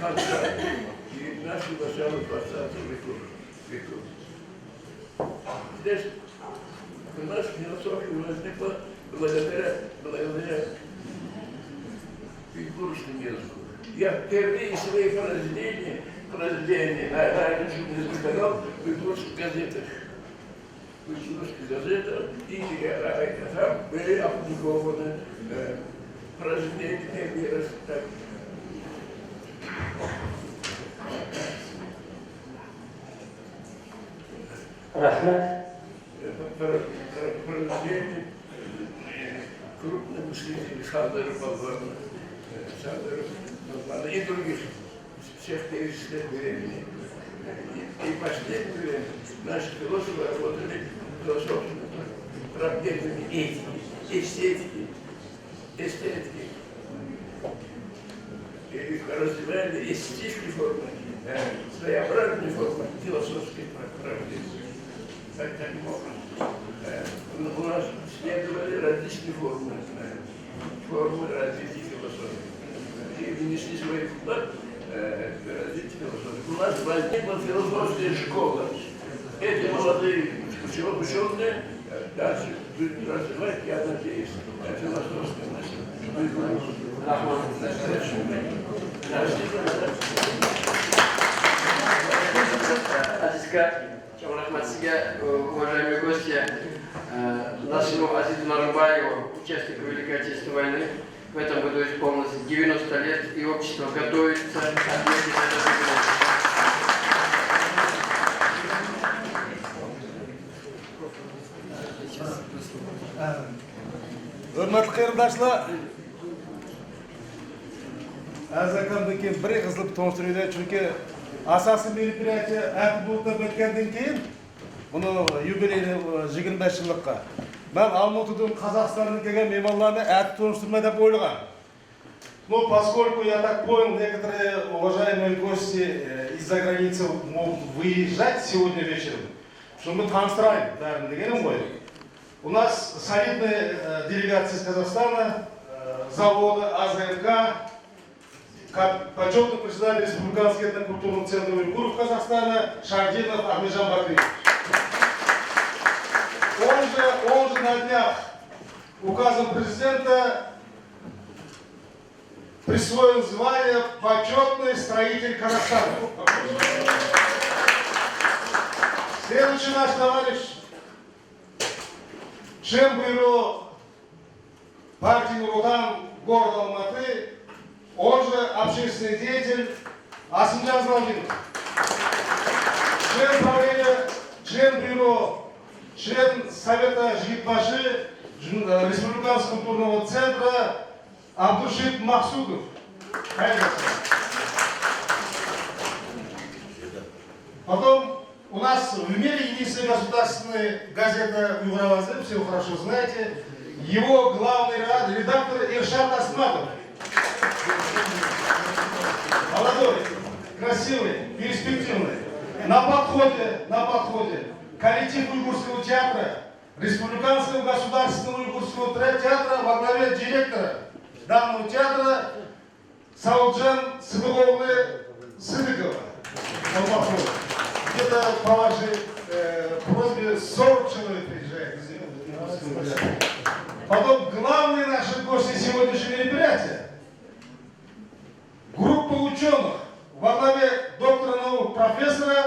конца XIX начала 20 веков. Здесь у нас философия возникла благодаря фигурному языку. Я впервые свои произведения изготовил в фигурных газетах. В фигурных газетах, и там были опубликованы произведения первый раз. Рахмат. Произведения крупных мыслителей Салдара Балвана и других всех перечисленных времени. И в последнее время наши философы работали философскими проблемами этики, эстетики. И развивали эстетические формы, своеобразные формы философских проблем. Таким образом, у нас следовали различные формы развития философии. И внесли свой вклад в развитие философии. У нас возникла философская школа. Эти молодые ученые дальше будут развивать, я надеюсь, философское население. Уважаемые гости, нашему Азизу Нарубаеву, участнику Великой Отечественной войны, в этом году исполнилось 90 лет, и общество готовится отметить это событие. Hürmetli kıyırdaşlar, Azakandaki bir kızılıp tonsuruyor çünkü asası meripiyatı әті болып өткенден кейін, bunu юбилейні 25 жылдыққа. Ben Алматыдан Қазақстаннан келген мейманларны әті tonsurma деп ойлаған. Но поскольку я так понял, некоторые уважаемые гости из-за границы могут выезжать сегодня вечером, что мы таныстырайық бәрін дегенім ғой. У нас солидная делегация из Казахстана, завода АЗМК, как почетный председатель Республиканского этнокультурного центра Уйгуров Казахстана Шардинов Ахмеджан Бакриевич. Он же на днях указом президента присвоил звание почетный строитель Казахстана. Следующий наш товарищ член бюро партии Нур-Отан города Алматы, он же общественный деятель Асымжан Златинов. Член правления, член бюро, член Совета Жигитбашы Республиканского культурного центра Абдушит Махсудов. Потом у нас в мире единственная государственная газета «Уйгуровазы», все вы хорошо знаете, его главный редактор Иршат Асматов. Молодой, красивый, перспективный. На подходе коллектив Уйгурского театра, Республиканского государственного Уйгурского театра во главе директора данного театра Сауджан Сыбыловны Сыдыкова. Где-то по вашей просьбе 40 человек приезжает из Уйгурского театра. Потом главные наши гости сегодняшнего мероприятия. Группа ученых во главе доктора наук профессора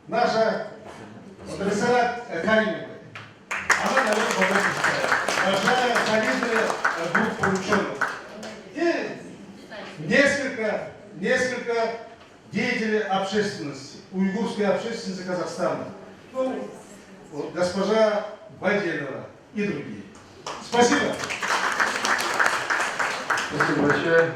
наша Рисалат Каримова. Она, наверное, большая солидная группа ученых. И несколько деятелей общественности, уйгурской общественности Казахстана. Ну, вот, госпожа Байденова и другие. Спасибо. Спасибо большое.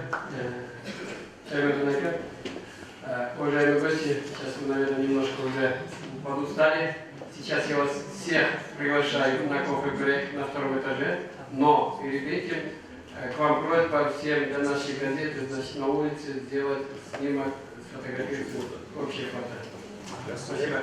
Уважаемые гости, сейчас вы, наверное, немножко уже подустали. Сейчас я вас всех приглашаю на кофе-брейк на втором этаже, но перед этим к вам просьба всем для нашей газеты, значит, на улице сделать снимок, сфотографировать общее фото. Спасибо.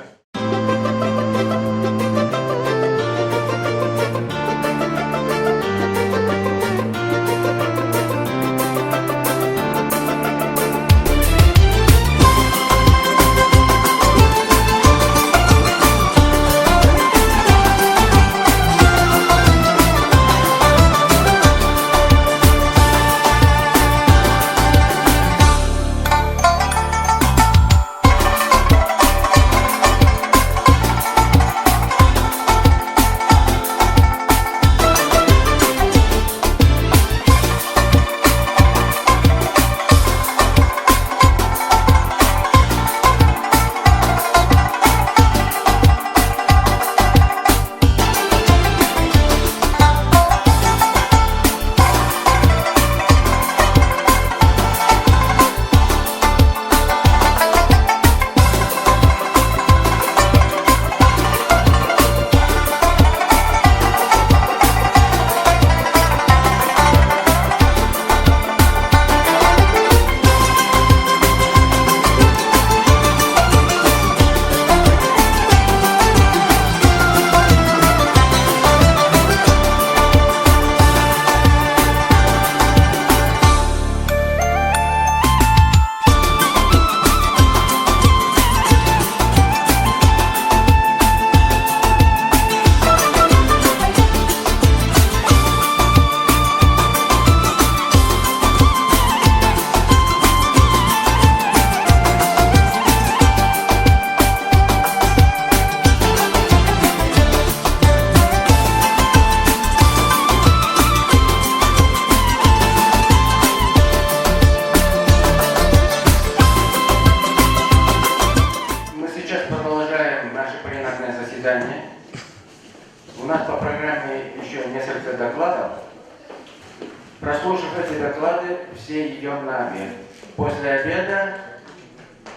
доклады, все идем на обед. После обеда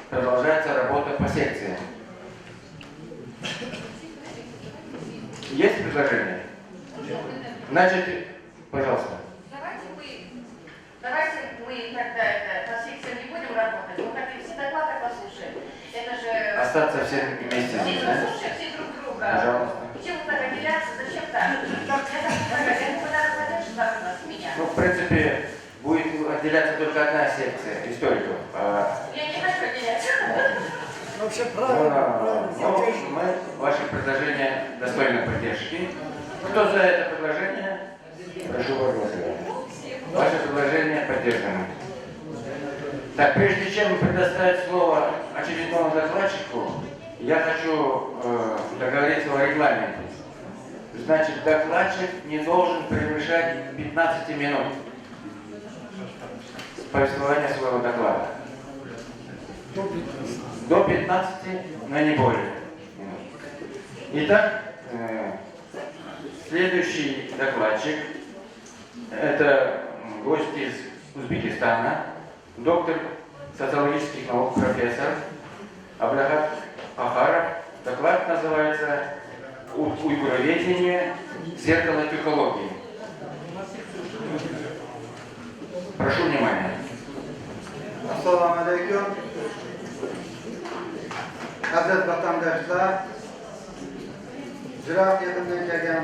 продолжается работа по секциям. Есть предложение? Значит, пожалуйста. Давайте мы тогда по секциям не будем работать, мы хотим все доклады послушать. Это же... Остаться все вместе здесь, да? Слушай, все друг друга. Пожалуйста. Почему так отделяться? Зачем так? Я думаю, надо поддерживать нас, меня. Ну, в принципе, будет отделяться только одна секция историков. Я не хочу отделяться. Вообще правильно. Мы ваше предложение достойно поддержки. Кто за это предложение? Прошу проголосовать. Ваше предложение поддержано. Так, прежде чем предоставить слово очередному докладчику, я хочу договориться о регламенте. Значит, докладчик не должен превышать 15 минут повествования своего доклада. До 15, но не более. Итак, следующий докладчик – это гость из Узбекистана, доктор социологических наук, профессор Абдахат Ахаров. Доклад называется «Уйгуроведение. Зеркало тюхологии». Прошу внимания. Assalomu alaykum. Aziz vatandaşlar, Jiroq yaqindan kelgan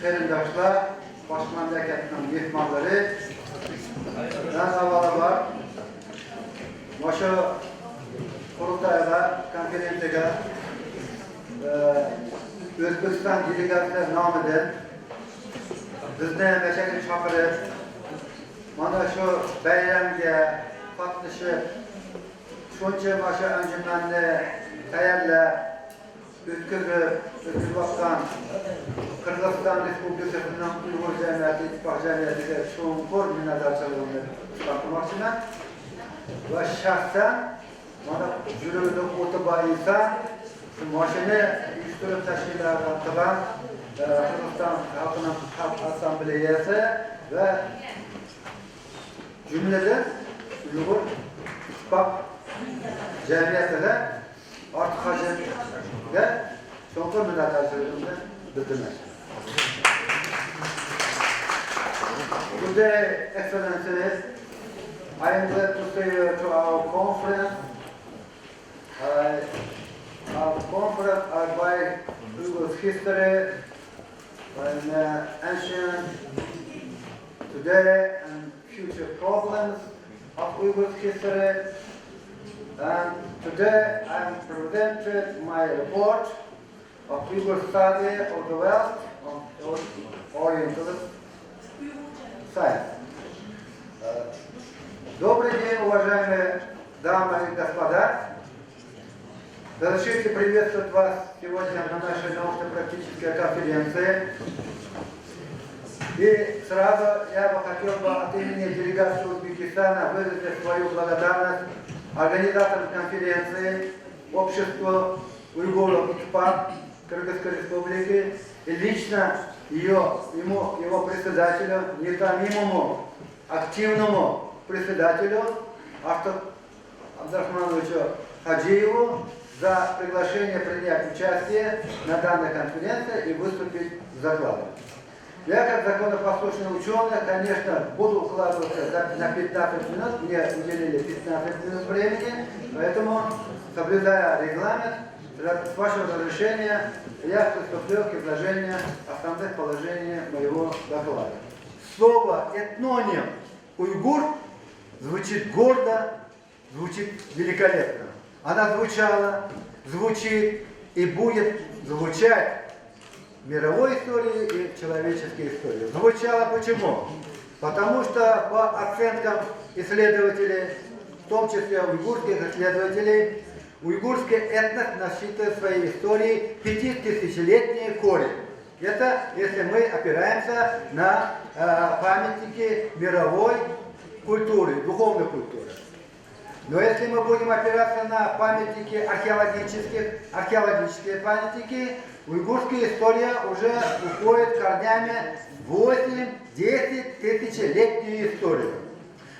qarindoshlar, boshqa mamlakatning mehmonlari, avvalambor shu qurultoyga, konferensiyaga O'zbekiston delegatsiyasi nomidan bizni mashaka chaqirib, mana shu bayramga qatnashib, shuncha shu anjumanni tayyorlab, o'tkazayotgan Qirg'iziston Respublikasining Uyg'ur jamiyati ittifoq jamiyatiga chuqur minnatdorchiligimni izhor qilmoqchiman. Va shaxsan mana jurida o'tib borgan mashina uyushtirib tashkilotlagan Qirg'iziston xalqining xalq assambleyasi va jumladan Uyg'ur ittifoq jamiyatida ortiq hajatga chuqur minnatdorchiligimni bildiraman. Good day, Excellencies. I am glad to say to our conference. Our conference by Uyghur history and ancient, today and future problems of Uyghur history. And today I am presented my report of Uyghur study of the West of Oriental science. Добрый день, уважаемые дамы и господа. Разрешите приветствовать вас сегодня на нашей научно-практической конференции. И сразу я бы хотел от имени делегации Узбекистана выразить свою благодарность организаторам конференции, обществу уйгуров ИТПА Кыргызской Республики и лично его председателю, нетомимому, активному председателю Абдрахмановичу Хаджиеву за приглашение принять участие на данной конференции и выступить с докладом. Я, как законопослушный ученый, конечно, буду укладываться на 15 минут, мне уделили 15 минут времени, поэтому, соблюдая регламент, с вашего разрешения, я приступлю к изложению основных положений моего доклада. Слово этноним уйгур звучит гордо, звучит великолепно. Она звучала, звучит и будет звучать в мировой истории и в человеческой истории. Звучала почему? Потому что по оценкам исследователей, в том числе уйгурских исследователей, уйгурский этнос насчитывает в своей истории 5000-летний корень. Это если мы опираемся на памятники мировой культуры, духовной культуры. Но если мы будем опираться на памятники археологические памятники, уйгурская история уже уходит корнями в 8-10 тысячелетнюю историю.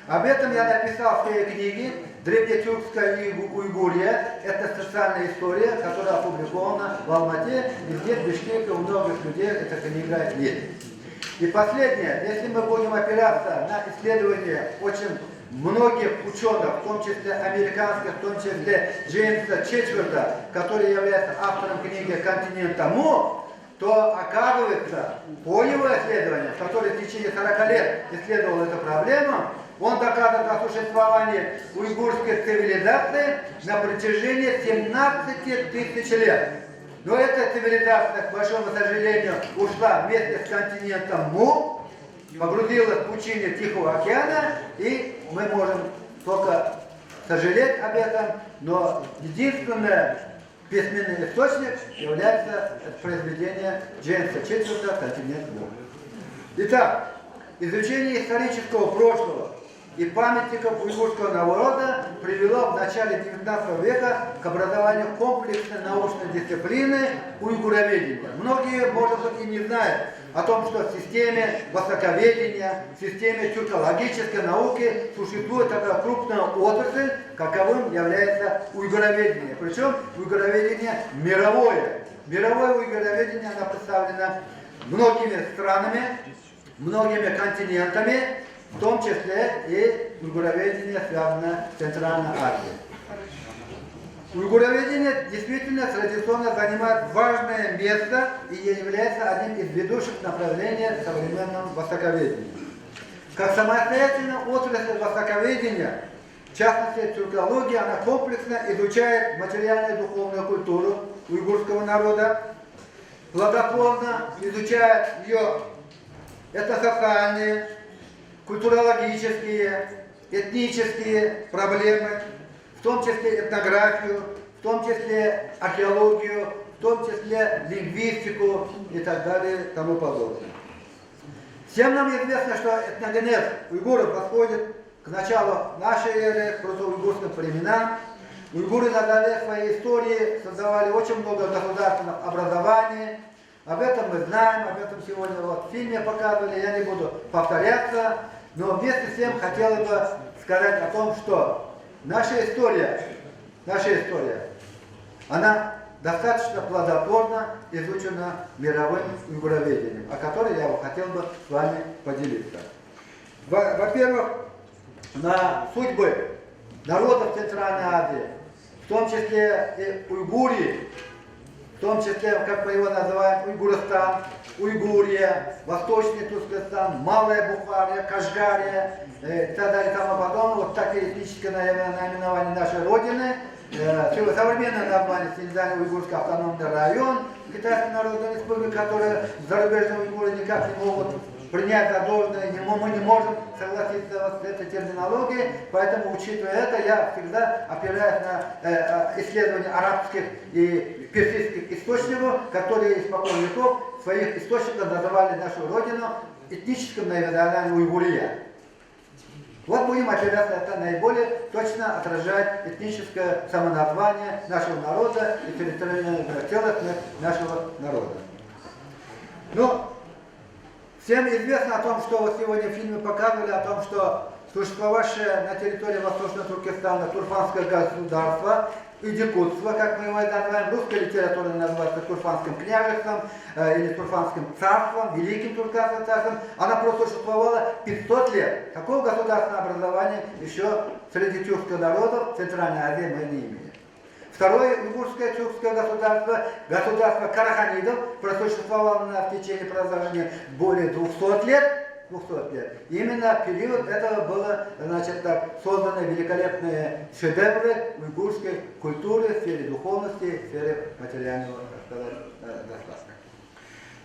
Об этом я написал в своей книге «Древнетюркская Уйгурия». Это социальная история, которая опубликована в Алмате. И здесь, в Бишкеке, у многих людей эта книга есть. И последнее, если мы будем опираться на исследования очень многих ученых, в том числе американских, в том числе Джеймса Четчворта, который является автором книги «Континент Му», то оказывается, по его исследованиям, который в течение 40 лет исследовал эту проблему, он доказывает о существовании уйгурской цивилизации на протяжении 17 тысяч лет. Но эта цивилизация, к большому сожалению, ушла вместе с континентом Му, погрузилась в пучине Тихого океана, и мы можем только сожалеть об этом, но единственный письменный источник является произведение Джеймса Четчворта «Континент Му». Итак, изучение исторического прошлого и памятников уйгурского народа привело в начале XIX века к образованию комплексной научной дисциплины уйгуроведения. Многие, может быть, и не знают о том, что в системе востоковедения, в системе тюркологической науки существует такая крупная отрасль, каковым является уйгуроведение. Причем уйгуроведение мировое. Мировое уйгуроведение, оно представлено многими странами, многими континентами, в том числе и уйгуроведение связано с Центральной Азией. Уйгуроведение действительно традиционно занимает важное место и является одним из ведущих направлений современного востоковедения. Как самостоятельная отрасль востоковедения, в частности тюркология, она комплексно изучает материальную и духовную культуру уйгурского народа, плодотворно изучает ее этносоциальные, культурологические, этнические проблемы, в том числе этнографию, в том числе археологию, в том числе лингвистику и так далее и тому подобное. Всем нам известно, что этногенез уйгуров восходит к началу нашей эры, к протоуйгурским племенам. Уйгуры на заре своей истории создавали очень много государственных образований. Об этом мы знаем, об этом сегодня вот в фильме показывали, я не буду повторяться. Но вместе с тем хотел бы сказать о том, что наша история, она достаточно плодотворно изучена мировым уйгуроведением, о которой я хотел бы с вами поделиться. Во-первых, на судьбы народов Центральной Азии, в том числе и Уйгурии, в том числе, как мы его называем, Уйгуристан, Уйгурия, Восточный Туркестан, Малая Бухария, Кашгария и так далее и тому подобное. Вот такие этнические наименования нашей Родины. Современное название Синьцзянь Уйгурский автономный район Китайской Народной Республики, которые зарубежные уйгуры никак не могут принять за должное, мы не можем согласиться с этой терминологией, поэтому, учитывая это, я всегда опираюсь на исследования арабских и персидских источников, которые испокон веков в своих источниках называли нашу родину этническим наименованием Уйгурия. Вот будем опираться, это наиболее точно отражает этническое самоназвание нашего народа и территориальную целостность нашего народа. Но всем известно о том, что вот сегодня в фильме показывали, о том, что существовавшее на территории Восточного Туркестана турфанское государство и якутство, как мы его называем, русская литература называется Турфанским княжеством или Турфанским царством, Великим Турканским царством, она просто существовала 500 лет. Такого государственного образования еще среди тюркских народов в Центральной Азии мы не имеем. Второе уйгурское тюркское государство, государство караханидов, просуществовало в течение продолжения более 200 лет. Именно в период этого было, значит, так, созданы великолепные шедевры уйгурской культуры в сфере духовности, в сфере материального достатка.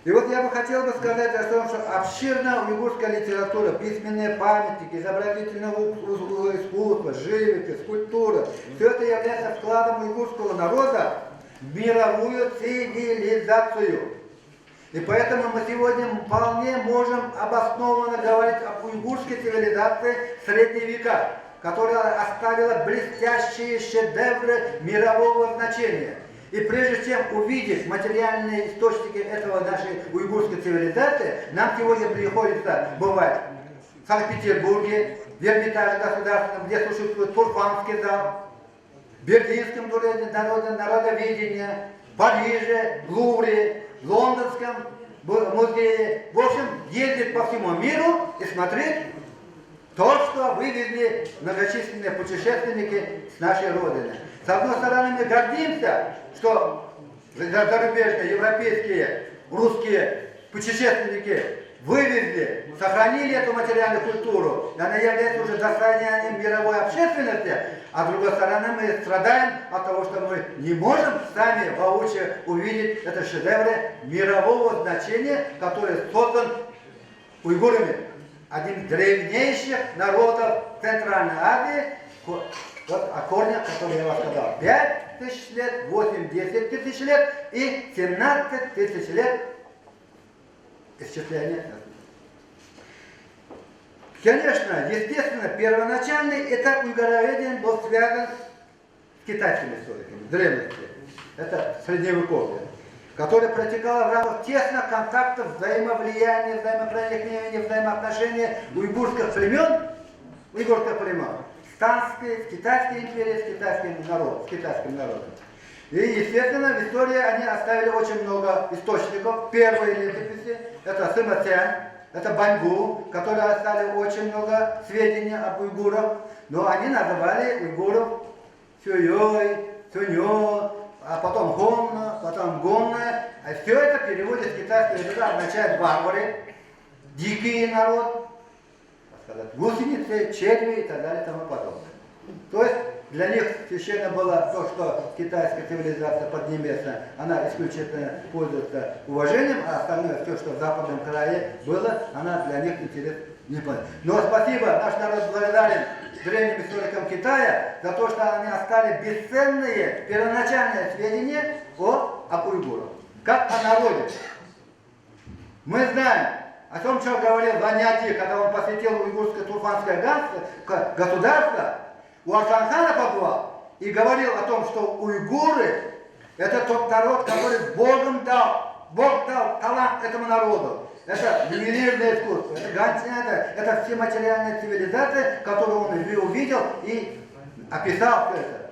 И вот я бы хотел бы сказать о том, что обширная уйгурская литература, письменные памятники, изобразительное искусство, живопись, скульптура, все это является вкладом уйгурского народа в мировую цивилизацию. И поэтому мы сегодня вполне можем обоснованно говорить об уйгурской цивилизации в средние века, которая оставила блестящие шедевры мирового значения. И прежде чем увидеть материальные источники этого нашей уйгурской цивилизации, нам сегодня приходится бывать в Санкт-Петербурге, в Эрмитаже государственном, где существует Турфанский зал, в Берлинском народоведении, в Париже, в Лувре, в Лондонском музее. В общем, ездить по всему миру и смотреть то, что вывезли многочисленные путешественники с нашей Родины. С одной стороны, мы гордимся, что зарубежные, европейские, русские путешественники вывезли, сохранили эту материальную культуру, и она является уже достоянием мировой общественности, а с другой стороны мы страдаем от того, что мы не можем сами воочию увидеть это шедевры мирового значения, который создан уйгурами, одним из древнейших народов Центральной Азии, вот о корнях, которые я вам сказал, 5000 лет, 8-10 тысяч лет и 17 тысяч лет исчисления. Конечно, естественно, первоначальный этап уйгуроведения был связан с китайскими историками, древности. Это средневековье, которое протекало в рамках тесных контактов, взаимовлияния, взаимопроникновения, взаимоотношений уйгурских племен, с Танской, с Китайской империей, с китайским народом. И, естественно, в истории они оставили очень много источников. Первые летописи – это Сыма Цянь, это Баньгу, которые оставили очень много сведений об уйгурах. Но они называли уйгуров Сюёй, Сюньо, а потом Гонна, потом Гонна. А все это переводит с китайского языка, означает варвары, дикий народ, гусеницы, черви и так далее и тому подобное. То есть для них священно было то, что китайская цивилизация поднебесная, она исключительно пользуется уважением, а остальное, все, что в западном крае было, она для них интерес не поняла. Но спасибо, наш народ благодарен древним историкам Китая за то, что они оставили бесценные первоначальные сведения об уйгурах, как о народе. Мы знаем о том, что говорил Ваняди, когда он посетил уйгурское турфанское государство, у Арсланхана побывал и говорил о том, что уйгуры – это тот народ, который Бог дал талант этому народу. Это ювелирное искусство, это ганчня, это все материальные цивилизации, которые он увидел и описал все это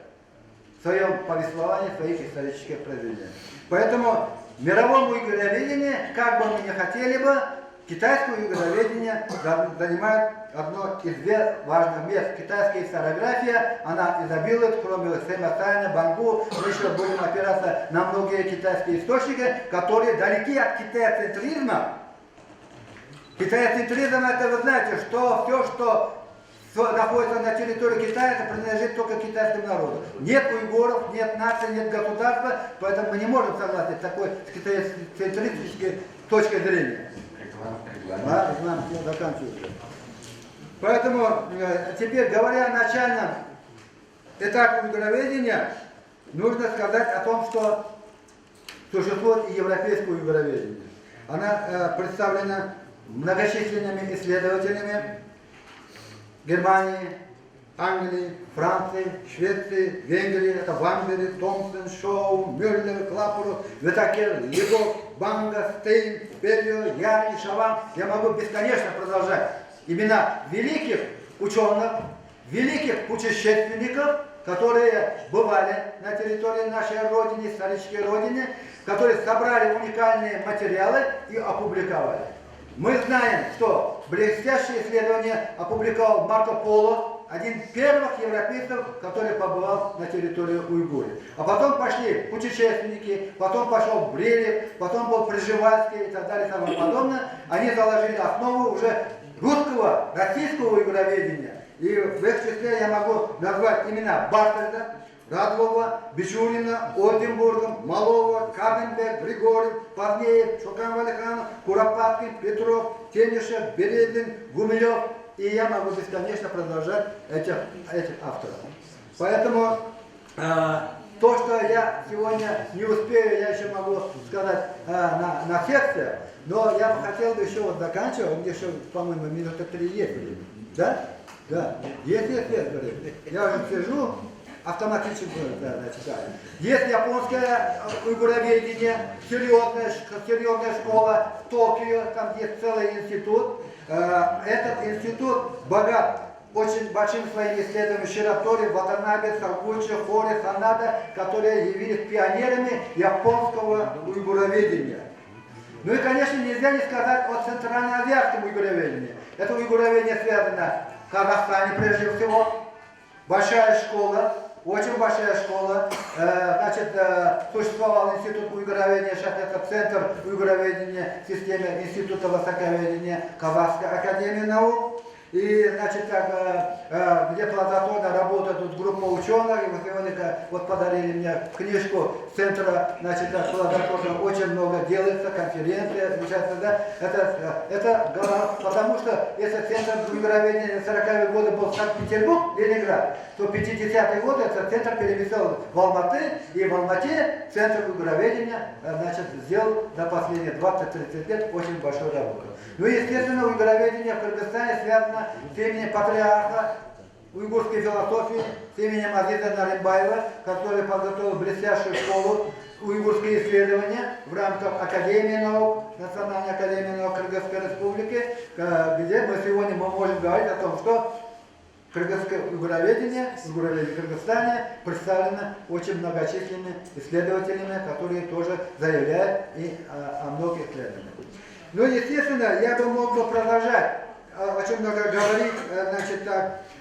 в своем повествовании, в своих исторических произведениях. Поэтому мировому уйгуроведению, как бы мы ни хотели бы, китайское уйгуроведение занимает одно из важных мест. Китайская историография, она изобилует, кроме Сыма Цяня, Баньгу, мы еще будем опираться на многие китайские источники, которые далеки от китайцентризма. Китайцентризм, это вы знаете, что все, что находится на территории Китая, это принадлежит только китайскому народу. Нет уйгуров, нет нации, нет государства, поэтому мы не можем согласиться с такой китайцентрической точкой зрения. Реклама, я заканчиваю. Поэтому теперь, говоря о начальном этапе уйгуроведения, нужно сказать о том, что существует и европейское уйгуроведение. Она представлена многочисленными исследователями Германии, Англии, Франции, Швеции, Венгрии, это Вамбери, Томпсон, Шоу, Мюллер, Клапуров, Ветакер, Легов, Банга, Стейн, Петрио, Яни, Шаван. Я могу бесконечно продолжать имена великих ученых, великих путешественников, которые бывали на территории нашей Родины, исторической Родины, которые собрали уникальные материалы и опубликовали. Мы знаем, что блестящее исследование опубликовал Марко Поло, один из первых европейцев, который побывал на территории Уйгурии. А потом пошли путешественники, потом пошел Брелев, потом был Пржевальский и так далее и тому подобное. Они заложили основу уже русского, российского уйгуроведения. И в их числе я могу назвать имена Бартольда, Радлова, Бичурина, Ольденбурга, Малова, Каденбек, Григорьев, Павнеев, Шукан Валиханов, Куропаткин, Петров, Тенишев, Березин, Гумилев. И я могу бесконечно продолжать этих авторов. Поэтому то, что я сегодня не успею, я еще могу сказать на секциях, но я бы хотел бы еще вот заканчивать, где еще, по-моему, минуты 3 есть время. Да? Да. Есть время. Я уже сижу, автоматически читаю. Есть японское уйгуроведение, серьезная школа в Токио, там есть целый институт. Этот институт богат очень большим своим исследованием Ширатори, Ватанаbe, Саргучи, Хори, Санада, которые явились пионерами японского уйгуроведения. Ну и, конечно, нельзя не сказать о центральноазиатском уйгуроведении. Это уйгуроведение связано в Казахстане прежде всего. Большая школа, очень большая школа. Значит, существовал институт уйгуроведения, сейчас это центр уйгуроведения в системе института востоковедения Казахской академии наук. И, значит, где плодотворно работает тут группа ученых, и вот сегодня вот подарили мне книжку центра, значит, плодотворно очень много делается, конференции, да? Это потому что если центр уйгуроведения 40-е годы был Санкт-Петербург, Ленинград, то в 50-е годы этот центр переместил в Алматы, и в Алмате центр уйгуроведения, значит, сделал за последние 20-30 лет очень большую работу. Ну и, естественно, уйгуроведение в Кыргызстане связано с именем патриарха уйгурской философии, с именем Азиза Нарымбаева, который подготовил блестящую школу уйгурские исследования в рамках Академии наук, Национальной академии наук Кыргызской республики, где мы сегодня можем говорить о том, что кыргызское уйгуроведение в Кыргызстане представлено очень многочисленными исследователями, которые тоже заявляют и о многих исследованиях. Ну, естественно, я бы мог бы продолжать очень много говорить, значит,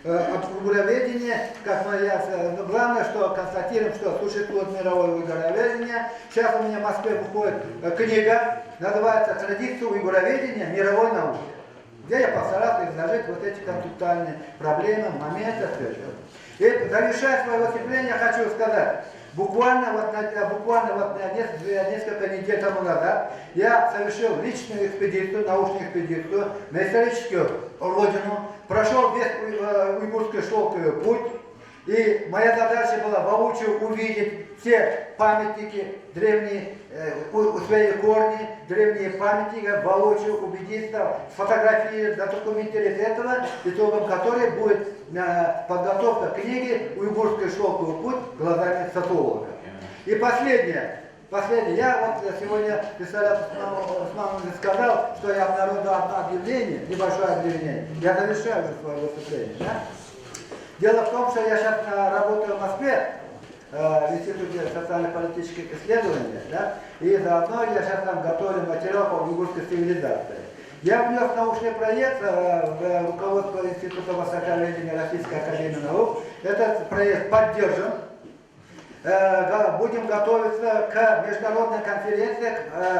об уйгуроведении, как но главное, что констатируем, что существует мировое уйгуроведение. Сейчас у меня в Москве выходит книга, называется «Традиция уйгуроведения мировой науки», где я постарался изложить вот эти концептуальные проблемы, моменты. И завершая свое выступление, хочу сказать, буквально несколько недель тому назад я совершил личную экспедицию, научную экспедицию на историческую родину, прошел весь уйгурский шелковый путь, и моя задача была воочию увидеть все памятники, древние, свои корни, древние памятники, воочию убедиться, сфотографировать, задокументировать этого, итогом которой будет подготовка книги «Уйгурский шелковый путь» глазами социолога. И последнее, я вот сегодня сказал, что я обнародовал одно объявление, небольшое объявление, я завершаю свое выступление. Да? Дело в том, что я сейчас работаю в Москве, в Институте социально-политических исследований, да, и заодно я сейчас там готовлю материал по уйгурской цивилизации. Я внес научный проект в руководство Института востоковедения Российской академии наук. Этот проект поддержан. Будем готовиться к международной конференции,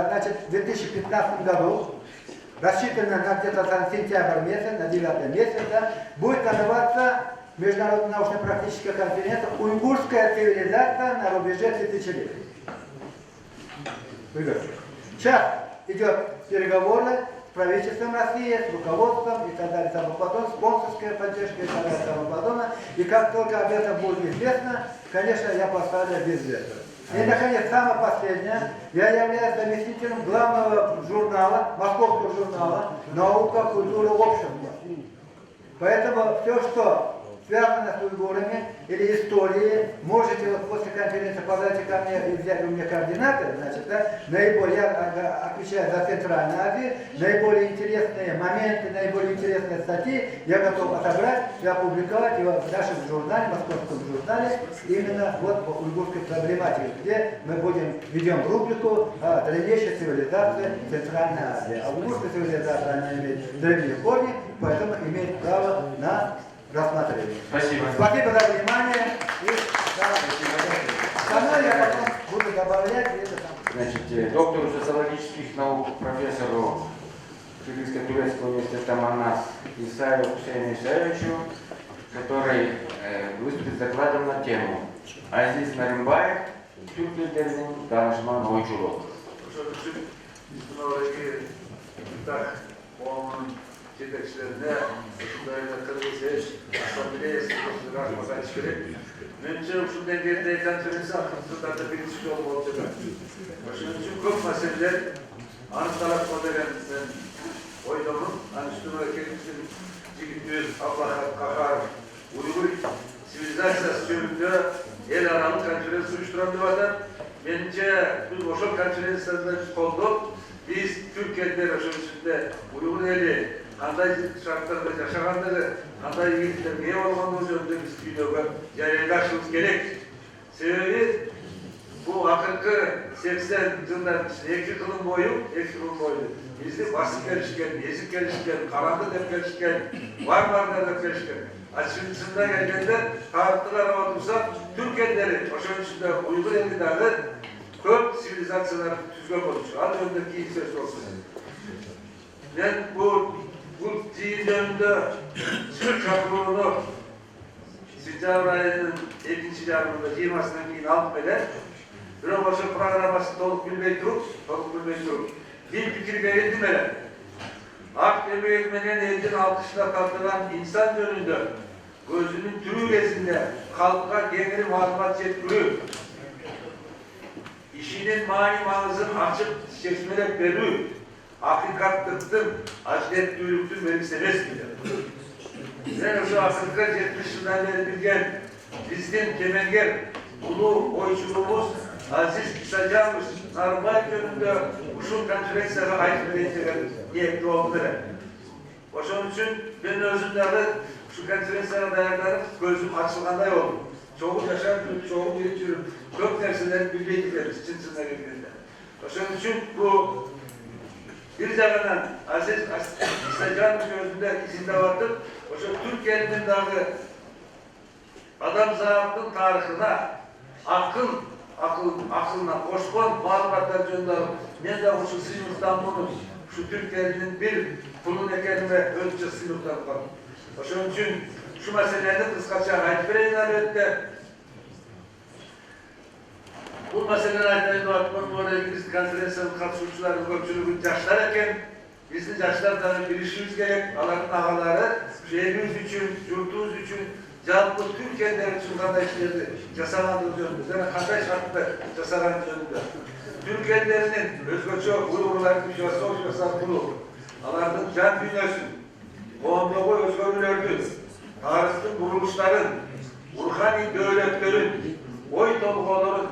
значит, в 2015 году. Рассчитано на где-то сентябрь месяц, на 9 месяц, да, будет называться Международная научно-практическая конференция «Уйгурская цивилизация на рубеже тысячелетий». Сейчас идет переговоры с правительством России, с руководством и так далее, с спонсорской поддержкой и так далее, и как только об этом будет известно, конечно, я поставлю безвестно. И, наконец, самое последнее. Я являюсь заместителем главного журнала, московского журнала «Наука, культура, общество». Поэтому все, что связано с уйгурами или историей, можете вот после конференции подойти ко мне и взять у меня координаты, значит, да, наиболее, я отвечаю за Центральную Азию, наиболее интересные моменты, наиболее интересные статьи я готов отобрать и опубликовать его в нашем журнале, московском журнале, именно вот по уйгурской проблематике, где мы ведем рубрику «Древнейшая цивилизация Центральной Азии». А уйгурская цивилизация, она имеет древние корни, поэтому имеет право на рассмотрение. Спасибо. Спасибо за внимание. И остальное я потом буду добавлять. Значит, доктору социологических наук, профессору Кыргызско-турецкого университета Манас Исаеву Хусейну Исаевичу, который выступит с докладом на тему Азиз Нарымбаев, Türk liderinin danışman oyunculuğu. Жетекшілеріне, ұшындайына Кыргыз ассамблеясы рахмат айтыш керек. Меніңше ушундай жерде конференция арқасында биринчи жолу болуп жатат. Ошон үчүн көп маселелер аныкталат деген мен ойдомун. Анын үстүнө келиптин жигитибиз Абдулахат Кахаров уйгур цивилизациясы жөнүндө эл аралык конференция уюштурам деп атат. Менимче биз ошол конференцияны колдоп, биз Түрк элдер ошол ичинде уйгур эли qanday şartlarda yaşaganları, qanday yiğitlerge ие болгондугу жөнүндө биз күнөөгө жарыялашыбыз керек. Себеби bu akırkı 80 yıllar içinde 2 yılın boyu bizi basıp gelişken, ezik gelişken, karanlık hep gelişken, var hep gelişken. Açıkçısında geldiğinde tarihte araba dursa Türkiye'leri, o şunun içinde Uygur elindeki köp sivilizasyonları tüzgün olmuş. Al öndeki ilk söz olsun. Ben bu din önünde Türk çapurunu Sincar ayının 2. yarımında 20'sinden keyin alıp bile bir başka programması toluk bilmeyi durup, bir fikir verildi bile. Ak emeğinden eldin altışına kaldıran insan yönünde, gözünün türü gezinde halka genel malumat yetkülü, işinin mani mağazını açıp çeşmeler verü, hakikatlıktın, acidetlülüktün verilsemez midir? Ben şu Afrika 70 yıldan beri bilgen, bizden kemenger, ulu oyçuluğumuz, Aziz İsacanmış, Narmay yönünde uşun konferensiyaya ait vereceğler niyetli oldular. O için ben özümleri şu konferansiyaya dayanlarım, gözüm açılganday oldum. Çoğu yaşardım, çoğu yürütüyorum, çok derseleri bilmeydikleriz, çınsınlar ilgilinde. O için bu bir zamandan Aziz İsacanmış gözünde izinde vardır. O için Türkiye'nin dağı adam zaafının tarihine akılına koşkan malumatlar gönderip ne de şu sınıftan bunu şu Türkiye'nin bir kulun ekenime ölçü sınıftan var. O için şu meselede kıskaça ait bireyler ötte. Bu meseleler ayetlerinde atmanın oraya İngiliz konferansiyonun katılımcıların köpçülüğün yaşlar eken bizim yaşlardan bilişimiz gerek. Alanın ağaları şehrimiz için, yurtumuz için canlı Türkiye'den için kardeşlerdi, yasalandığı yönünde, yani kardeş hakkında yasalandığı yönünde. Türkiye'lerinin özgürce Uygurların bir yasa oluşması kulu, alanın can dünyası, qoğumluğu özgürlüğürdü, tarihsinin kuruluşların, ruhani devletlerin, oy tolğaların,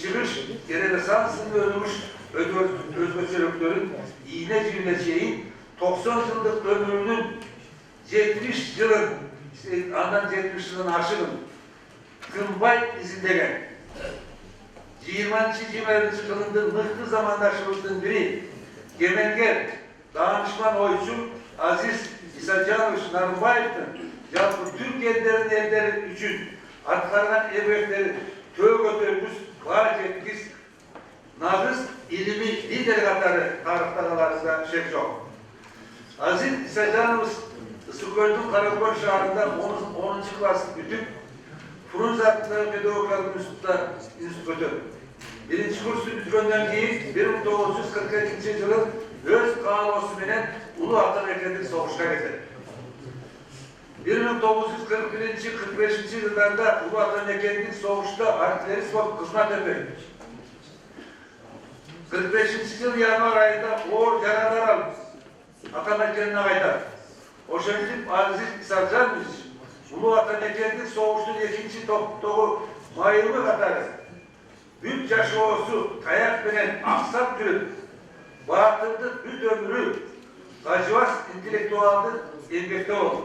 çıkış, Renesans'ın ölmüş özgürlüklerin, iğne cümleceğin, 90 yıllık ömrünün 70 yılın, andan 70 yılın aşırın, Kımbay izindegen, 20. kılındığı mıhtı zamandaşımızın biri, Gemenger, danışman oyuncu Aziz İsacanmış Narımbayev'den, yapı Türkiye'lilerin elleri için atkardan emekleri tövgötörümüz, var etkiz, nağız, ilimi, lider katları tarihtarlarında şey yok. Aziz İsacanmış Sıkıntı Karakol şehrinde 10. klaslık bütün Frunzak'ta Pedagoglar Enstitüsü. Birinci kursu bitirenden keyin 1942 yılın öz kaosu bilen Ulu Atan Ekledik soğuşa getirdi. 1941-45 yıllarda Ulu Atan Ekledik soğuşta artillerist olup hizmet etmedi. 45. yıl yanvar ayında Uğur yaralar alıp Atan Ekledik'ine kaytar. O şekilde Aziz İsacanmış, Ulu Atan Ekledik soğuştun 2. topu mayılma katarı. Büyük yaşı olsu, kayak bilen aksat türüp, batırdı büt ömrü, Gacıvas intelektualdı, emekte oldu.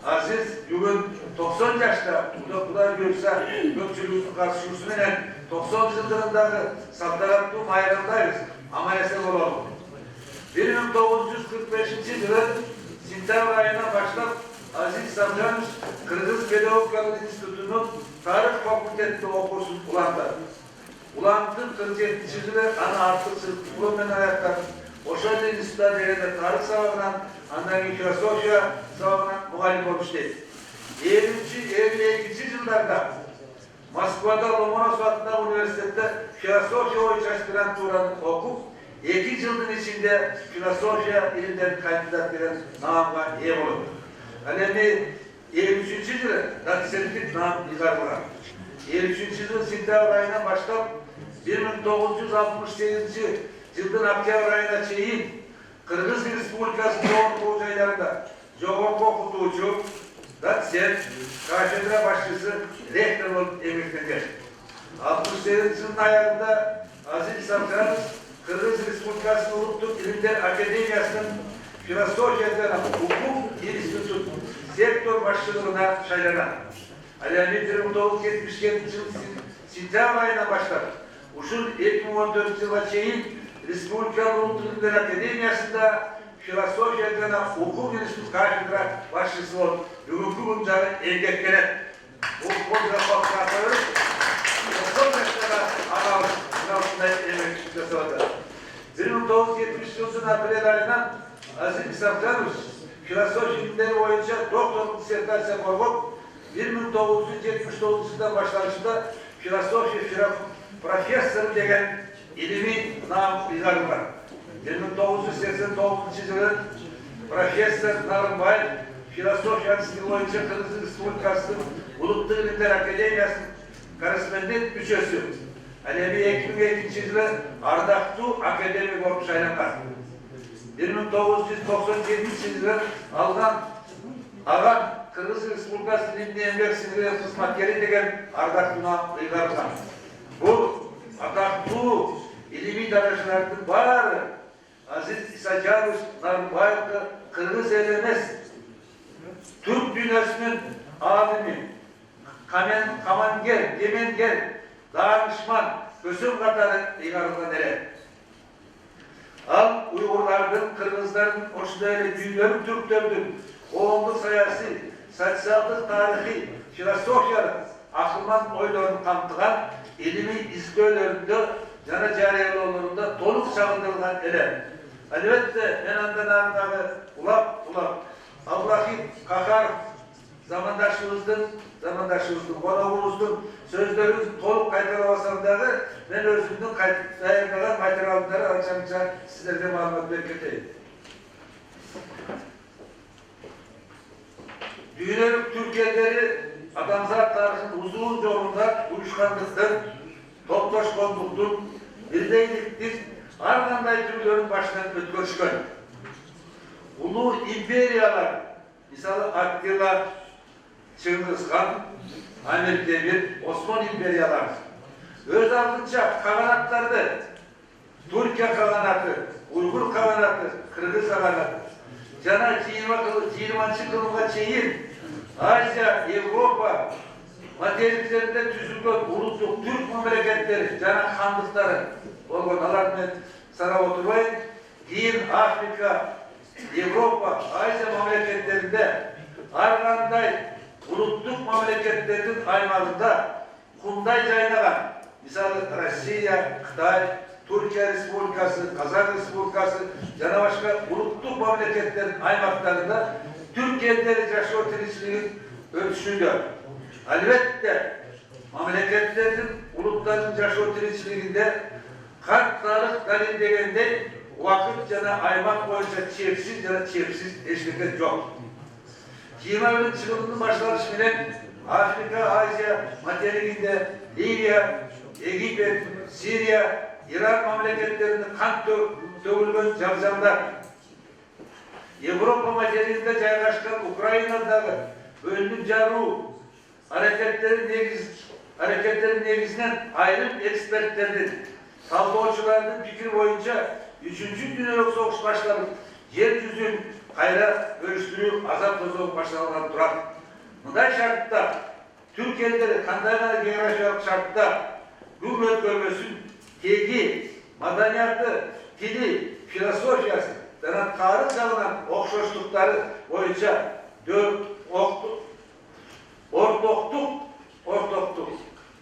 Aziz, bugün 90 yaşta, bunlar görse, gökçülüğün karşısıyla 90 yıllarındaki saltanatlı mayrandayız, ama esek olalım. 1945 yılın Sintar ayına başlayıp, Aziz İsacanmış, Kırgız Pedagoglar Enstitüsü'nün Tarih Fakültesi'nde okursun ulandı. Ulantın 47. yılı ana artık sırtlıklı menayaklar, Oşan Enstitüsü'nde değerli tarih savundan, andan filozofya savundan muhalif olmuş değil. 52. yıllarda Moskva'da Lomonosov adında üniversitede filozofya oyuncu aspiranturanı okup, 2 yılın içinde filozofya ilimden kandidat veren namına iyi oldu. Alemi 53. yılı Natisentlik nam izarlığa. 53. yılın Sintar ayına başlayıp 1968. yılın Oktyabr ayına çeyin Kırgız Respublikası yoğun koğuşaylarında Jogorku okutucu, Natisent, kafedra başçısı, rektör olup emeklenir. 68. yılın ayarında Aziz İsacanmış Kırgız Respublikası Ulusal İlimler Akademiyası'nın Filosofiya jana hukuk institut sektor başçılığına şaylanan. Alemi 1977 yıl sentyabr ayına başlar. Uşul 2014 yıla çeyin Respublika Ulus Diller Akademiyası'nda Filosofiya jana hukuk institut kafedra başçısı olup bugünkü bunları engellenen bu konuda faktatları son yaşlara analı sınavında emek yaşadı. 1970 yılının April ayından Aziz İsafcanus filosofi bilimleri boyunca doktorluk disertasya koyup 1979 yılından başlangıçta filosofi profesörü degen ilmi nam izarlar. 1989 yılı Profesör Narınbay filosofi ansiklopedisi boyunca Kırgız Respublikası Ulutlu İlimler Akademiyası'nın korespondent müçesi. Alemi 2002 yılı Ardaktu Akademik olmuş aylanlar. 1997 yılı Ağam Kırgız Respublikası Dilimli Emlak Sinirli Kısmatkeri degen Ardaktu'na uygarlıkan. Bu Ardaktu ilimi danışanlarının var. Aziz İsacanus Narınbayev'de Kırgız elemez. Türk dünyasının alimi, kamanger, gemenger, danışman, kösüm katarı igarıdan ele. Al Uygurlardan, Kırgızların, Oşlaylı, Düğünlerin, Türklerden, oğumlu sayası, sosyallık tarihi, filosofiyanın, akılman oylarını tanıtılan, ilimi izlöylerinde, cana cariyelollarında doluk çağındırılan ele. Elbette en andanlarındağı ulap, Allah'ın kakar zamandaşımızın, konağımızın sözlerin toluk kaytaravasandağı ben özümden dayanmadan kaytaravasandağı alacağımca sizlerle malumat verketeyim. Düğünlerin Türkiye'leri adamzat tarihinin uzun yolunda uyuşkanlıktır, toplaşkonluktur, birliktir, ardından türlerin başından ötkörüşkön. Ulu imperiyalar, misali Attila, Çıngiz Han, Ahmet Demir, Osman imperiyalar. Öz aldınca kaganatlardı. Türkiye kaganatı, Uygur kaganatı, Kırgız kaganatı. Cana 20. kılımga çeyin, Asya, Avrupa, materyallerinde tüzülген ulutluk Türk memleketleri, cana handıkları, olgun sana oturmayın, Din, Afrika, Avrupa, Asya memleketlerinde Arganday, ulutluk memleketlerinin aymağında Kunday caynagan, misal Rusya, Kıtay, Türkiye Respublikası, Kazak Respublikası, cana başka ulutluk memleketlerin aymaklarında Türkiye'de yaşıyor tirişliğin ölçüsüyle. Elbette memleketlerin, ulutların yaşıyor tirişliğinde kartlarlık dalil degende vakit cana aymak boyunca çeksiz eşlikler yok. 20. yılının başlanış bilen Afrika, Asya, materyalinde Libya, Egipt, Suriye, İran memleketlerinde kan dövülgen camzamlar, Avrupa materyalinde caylaşkan Ukrayna'da önlük caru hareketlerin negisinden ayrım ekspertlerdir. Saldırıcıların fikri boyunca 3. Dünya Soğuş başlarının yeryüzünün kayra ölüştürüp azap tozu başlarından durar. Bunday şartta Türkiye'lileri kandayla geografik şartta Gümrük bölgesinin tegi, madaniyatı, dili, filosofiyası denen tarih çalınan okşoşlukları boyunca ortokluk,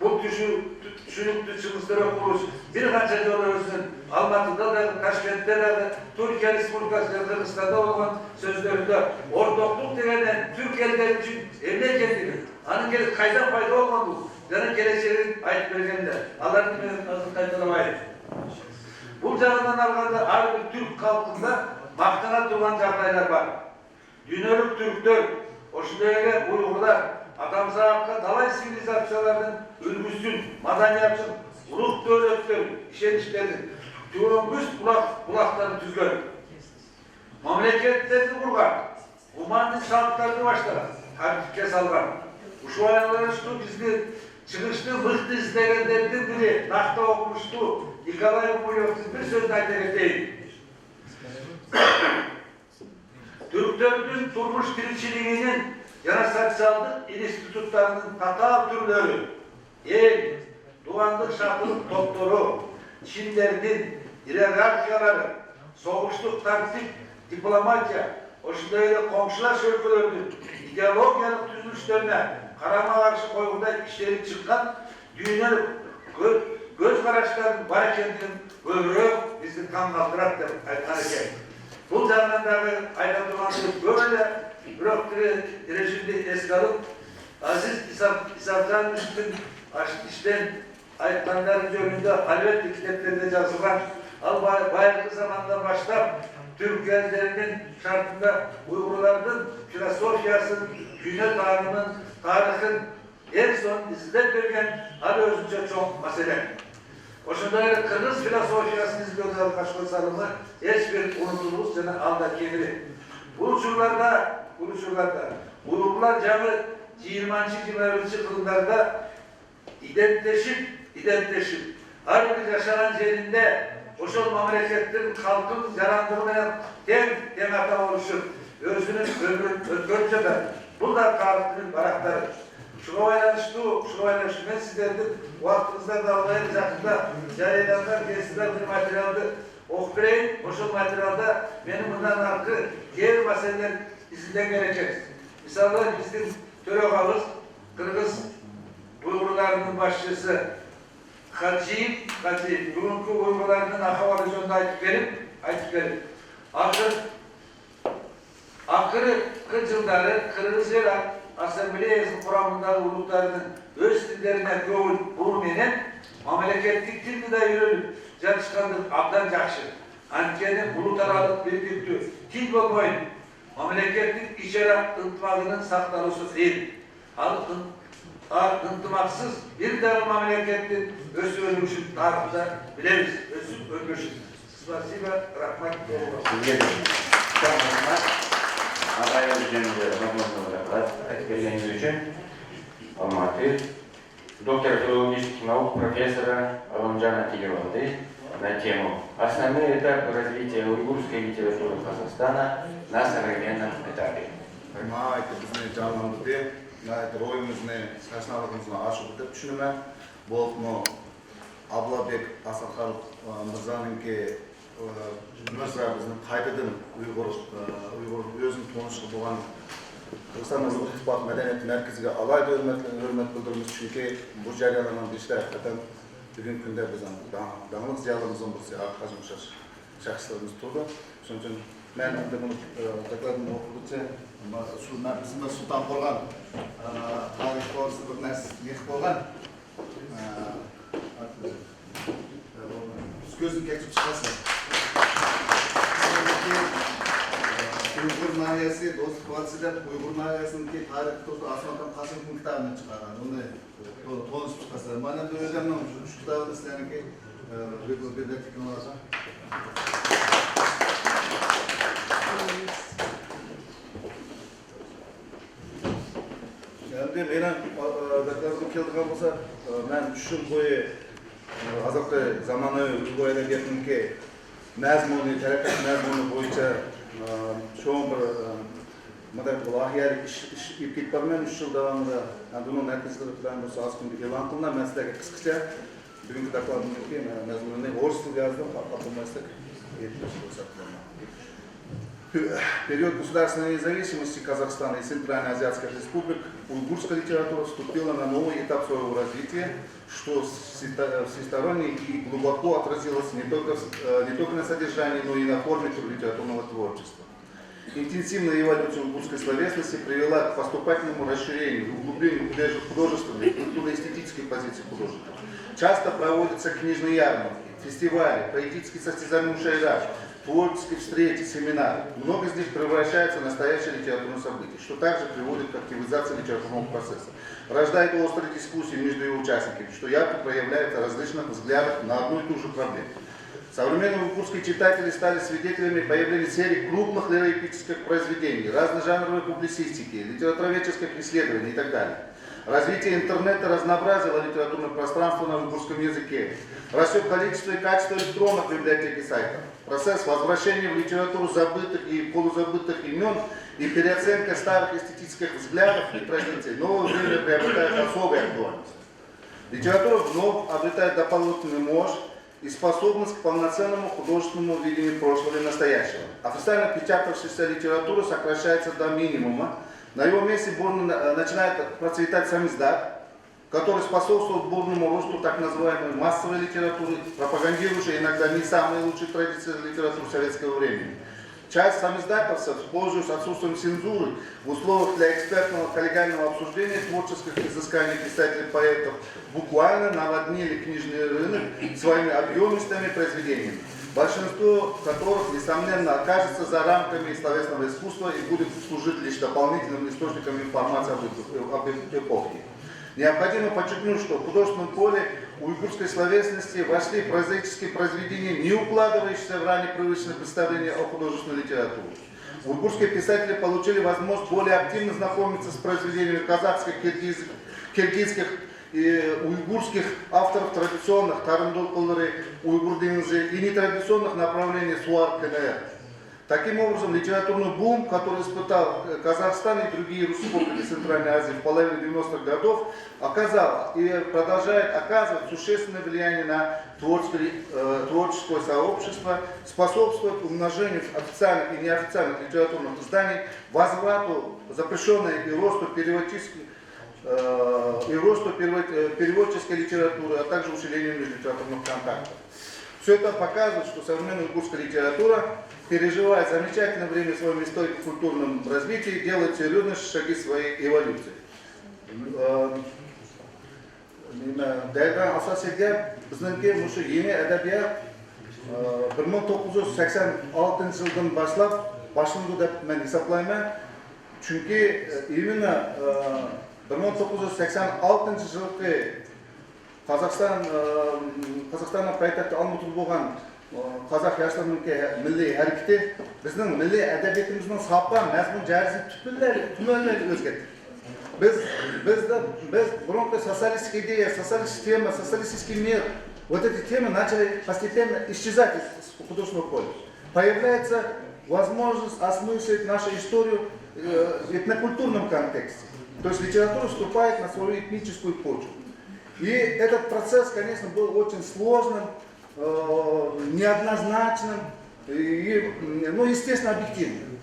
bu düşünüklü çıkışları kuruluş bir kança yolu özünün Almatı'da da, Taşkent'te de, Türkiye Respublikası, Kırgızistan'da olan sözlerinde ortokluk denilen Türkiye'liler için emniyetlidir. Anın gelip kaydan fayda olmadı. Canın geleceğinin ait belgende. Allah'ın bilmenin nasıl kaydalamayın. Bu canından alganda harbi Türk halkında mahtana duran cağdaylar var. Dünörük Türkler, Oşlu'ya Uygurlar, Adamzağık'a dalay sivilizasyonlarının ülgüsün, madaniyatın, ruh devletlerin, işenişlerin, Türümbüs bulaklarını tüzgön. Memleketlerini kurgan, humanist sağlıklarını başlar, harfike salgan. Uşu ayarların gizli, çıkışlı, mıhtı izleyenlerden biri, nakta okumuştu, Nikolay Mulyov'un bir sözden değil. Türklerin durmuş tirikçiliğinin yarasaçsallık institutlarının hata türleri, el, duvanlık şartlık doktoru, Çinlerinin hiyerarşiyaları, soğuşluk taktik, diplomatya, oşundayla komşular sörgülerinin ideologyalık düzülüşlerine karama karşı koyunda işleri çıkan dünya göz karışlarının var ekendinin ömrü bizi kan kaldırak da hareket. Bu zamandaki aydınlanmışlık böyle bürokrasi rejimde eski alıp Aziz İsafcan Müslüm işten ayıklanların önünde halvet kitaplarında yazılan bayraklı zamandan başlayıp Türk gençlerinin şartında Uygurların filosofyasının, dünya tarihin en son izlet vergen hali özünce çok mesele. O şunda Kırgız filosofyasını izliyorlar başkosalımı hiçbir unutulmuş sene alda kendini. Bu uçurlarda Uygurlar camı 20. 21. yıllarda identleşip her bir yaşanan yerinde Oşol memleketlerin halkın yarandırmayan temata oluşur. Özünün ömrünce de bunlar tarihinin barakları. Şuna oynaştı, ben sizlerden vaktinizden de almayın yakında yayınlardan geçtiler bir materyalde okuyayım. Oşol materyalda benim bundan hakkı diğer meseleler izinden gelecek. Misallar bizim Töreğavuz, Kırgız Uygurlarının başçısı Hacı, bugünkü Uygurlarının ahavalıcında ayıp verip, akırı kıcımları Kırgız Irak Asambleyası kuramında uluklarının öz dillerine göğül bulmayan memleketlik dilde de yürülüp çalışkanlık abdan jakşı. Ankenin uluslararası birlikti. Dil olmayın. Memleketlik içeri ıntımağının saklanışı değil. Halkın ıntımaksız bir tane memleketin özü ölmüşün tarihinde biliriz. Özü ölmüşün. Spasiba, rahmet olsun. Sizge de çok rahmet. Ağay Özcan'da rahmet etkileriniz için Almatı. Доктор филологических наук профессора Аламджана Тилевалды на тему «Основные этапы развития уйгурской литературы Казахстана на современном этапе». Oyumuzni, saçnaligimizni aşıp deb düşünümen. Bolupmu Ablabek Asakal Mirzanınki Mirza bizni qaytadan Uygur özünü tonuşu bolgan Kırgızstan Uyg'ur İttifaq Medeniyet Merkeziga alayda hürmet bildirimiz çünkü bu jarayonlardan birisi hakikaten bugün günde bizden dağınık ziyalımızın birisi Kazım şahslarımız turdu. Şunun için ben de bunu takladığımda okudukça bizim de sultan bolgan tarih doğrusu bir narsa yetib bolgan ko'zini kechib chiqasan. Uyghur nahiyasi do'stlik vadisida Uyghur nahiyasining tarix to'g'risida Asmakan Qosimovning kitobini chiqargan. Uni to'g'ri chiqasan. Mana bu o'zimning shu kitobni sizlarga bibliotekada olacağım. Yani benim daklarım keldiğim olsa ben 3 yıl boyu azapta zamanı Uyghur edebiyatınınki mazmuni, taraqqiyot mazmuni bo'yicha çoğun bir lahiyeli iş iplik var men 3 yıl davamında bunun merkezleri falan bu az gün e'lon qilingan men sizlarga qisqacha bugungi dokladimdagi mazmunini o'ris tilida yozdim qatnashmaslik период государственной независимости Казахстана и Центральной Азиатской Республики уйгурская литература вступила на новый этап своего развития, что всесторонне и глубоко отразилось не только на содержании, но и на форме литературного творчества. Интенсивная эволюция уйгурской словесности привела к поступательному расширению и углублению художественной и культурно-эстетической позиции художников. Часто проводятся книжные ярмарки, фестивали, поэтические состязания мушайраж, творческие встречи, семинары. Много из них превращается в настоящее литературное событие, что также приводит к активизации литературного процесса. Рождает острые дискуссии между его участниками, что ярко проявляется различных взглядов на одну и ту же проблему. Современные уйгурские читатели стали свидетелями появления серий крупных лироэпических произведений, разножанровой публицистики, литературоведческих исследований и так далее. развитие интернета разнообразило литературное пространство на уйгурском языке, растет количество и качество электронных библиотек и сайтов. Процесс возвращения в литературу забытых и полузабытых имен и переоценка старых эстетических взглядов и традиций в новое время приобретает особую актуальность. Литература вновь обретает дополнительную мощь и способность к полноценному художественному видению прошлого и настоящего. Официально печатавшаяся литература сокращается до минимума. На его месте начинает процветать самиздат, который способствует бурному росту так называемой массовой литературы, пропагандирующей иногда не самые лучшие традиции литературы советского времени. Часть самиздатовцев, пользуясь отсутствием цензуры, в условиях для экспертного коллегиального обсуждения творческих изысканий писателей и поэтов, буквально наводнили книжный рынок своими объемистыми произведениями, большинство которых, несомненно, окажется за рамками словесного искусства и будет служить лишь дополнительным источником информации об эпохе. Необходимо подчеркнуть, что в художественном поле уйгурской словесности вошли прозаические произведения, не укладывающиеся в ранее привычное представление о художественной литературе. Уйгурские писатели получили возможность более активно знакомиться с произведениями казахских, киргизских и уйгурских авторов традиционных Тарындолкулары, уйгурдинзы и нетрадиционных направлений Суар КНР. Таким образом, литературный бум, который испытал Казахстан и другие республики Центральной Азии в половине 90-х годов, оказал и продолжает оказывать существенное влияние на творческое сообщество, способствует умножению официальных и неофициальных литературных изданий, возврату запрещенной и росту переводческой литературы, а также усилению межлитературных контактов. Все это показывает, что современная уйгурская литература переживает замечательное время в своем историко-культурном развитии, делает серьезные шаги своей эволюции. Дайран Асасиге біздіңке мұшы ене әдәбият 1986 жылдан башлап башылды деп мен есаплаймын. Çünkü именно 1986 жылғы Қазақстанның пайтақты Алматыда болған қазақ жастарының милли әрекеті біздің милли әдебиетіміздің сапа, мәзмұн, жәрісін түмәлмен өзгертті. Біз бұрынғы социалистическая идея, социалистическая тема, социалистический мир, вот эти темы начали постепенно исчезать из художественного поля. Появляется возможность осмыслить нашу историю в этнокультурном контексте. То есть литература вступает на свою этническую почву. И этот процесс, конечно, был очень сложным, неоднозначным и, естественно, объективным.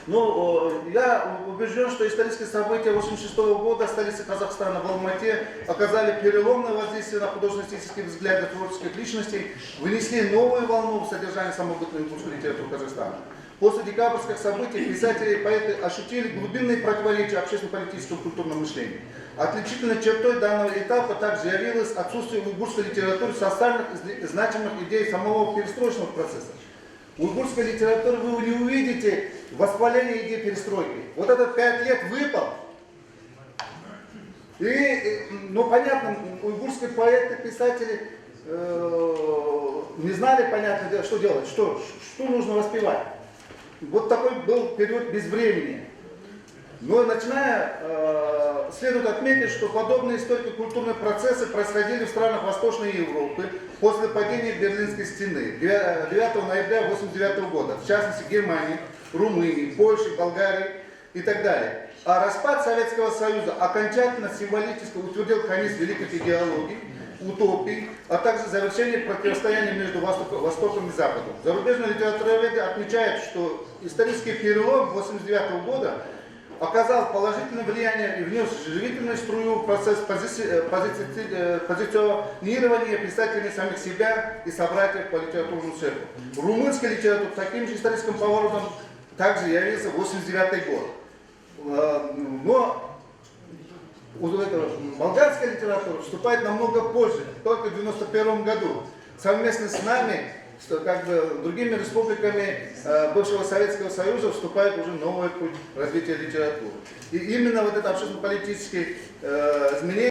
Но я убежден, что исторические события 1986 года в столице Казахстана, в Алмате, оказали переломное воздействие на художественно-эстетические взгляды творческих личностей, вынесли новую волну в содержание самобытной уйгурской литературы Казахстана. После декабрьских событий писатели и поэты ощутили глубинные противоречия общественно-политического культурного мышления. Отличительной чертой данного этапа также явилось отсутствие в уйгурской литературе социальных значимых идей самого перестроечного процесса. В уйгурской литературе вы не увидите воспаление идеи перестройки. Вот этот 5 лет выпал. И, понятно, уйгурские поэты, писатели не знали, понятно, что делать, что нужно воспевать. Вот такой был период безвремени. Но следует отметить, что подобные историко-культурные процессы происходили в странах Восточной Европы после падения Берлинской стены 9 ноября 1989 года, в частности Германии, Румынии, Польши, Болгарии и так далее. А распад Советского Союза окончательно символически утвердил конец великой идеологии, утопий, а также завершение противостояния между Востоком и Западом. Зарубежные литературоведы отмечают, что исторический перелом 1989 года оказал положительное влияние и внес живительную струю в процесс позиционирования писателей самих себя и собратьев по литературному цеху. Румынская литература таким же историческим поворотом также явился 1989 год. Но болгарская литература вступает намного позже, только в 1991 году. Совместно с нами, другими республиками бывшего Советского Союза вступает уже новый путь развития литературы. И именно вот это общественно-политическое изменение